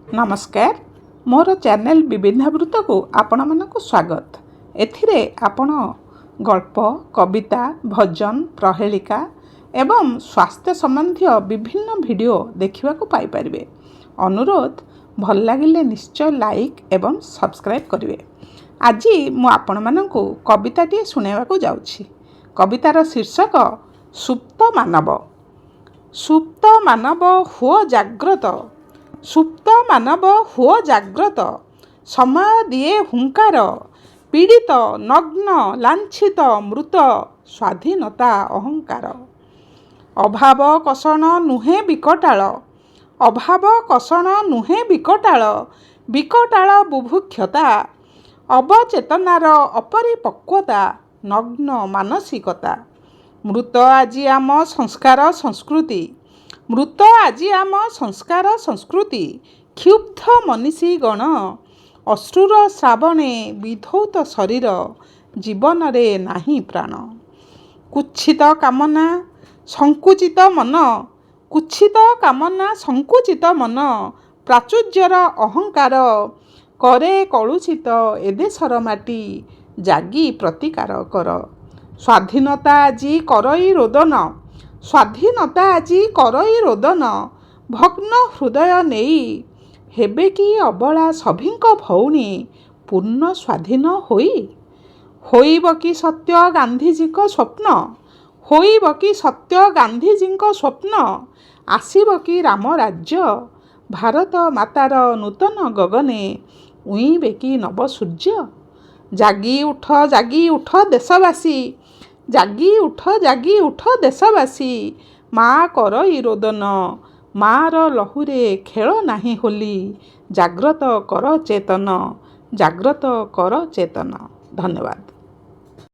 नमस्कार मोर चैनल विभिन्नावृत्त को आपण मानक स्वागत। एथिरे आपण गल्प कविता भजन प्रहेलिका एवं स्वास्थ्य संबंधी विभिन्न वीडियो देखा पाई परिबे। अनुरोध भल लगिले निश्चय लाइक एवं सब्सक्राइब करिवे। आज मु आपण मानक कविताटी सुनाइबाकू जाउछि। कवितार शीर्षक सुप्त मानव। सुप्त मानव हुओ जाग्रत, सुप्त मानव हुओ जाग्रत, समय दिए हुंकार, पीड़ित नग्न लांछित मृत स्वाधीनता अहंकार। अभाव कषण नुहे विकटाल, अभाव कषण नुहे विकटाल, विकटाल बुभुक्षता, अवचेतनार अपरिपक्वता, नग्न मानसिकता। मृत आज आम संस्कार संस्कृति, मृत आज आम संस्कार संस्कृति, क्षुब्ध मनीषी गण, अश्रुर श्रावणे विधौत शरीर, जीवन रे नाही प्राण। कुच्छित कामना संकुचित मन, कुच्छित कामना संकुचित मन, प्राचुर्यर अहंकार, करे कलुषित ए देशर माटी, जागी प्रतिकार कर। स्वाधीनता आजी करई रोदन, स्वाधीनता आजी करई रोदन, भग्न हृदय नेई, हेबे कि अबला सभिंक भौणी, पूर्ण स्वाधीन होई। होइब कि सत्य गांधीजीक स्वप्न, होइब कि सत्य गांधीजीक स्वप्न, आसिब कि राम राज्य, भारत मातार नूतन गगने, उइबे कि नव सूर्य। जागी उठ देशवासी, जागी उठ देशवासी, माँ करई रोदन, मार लहुरे खेल नाही होली, जाग्रत कर चेतन, जाग्रत कर चेतन। धन्यवाद।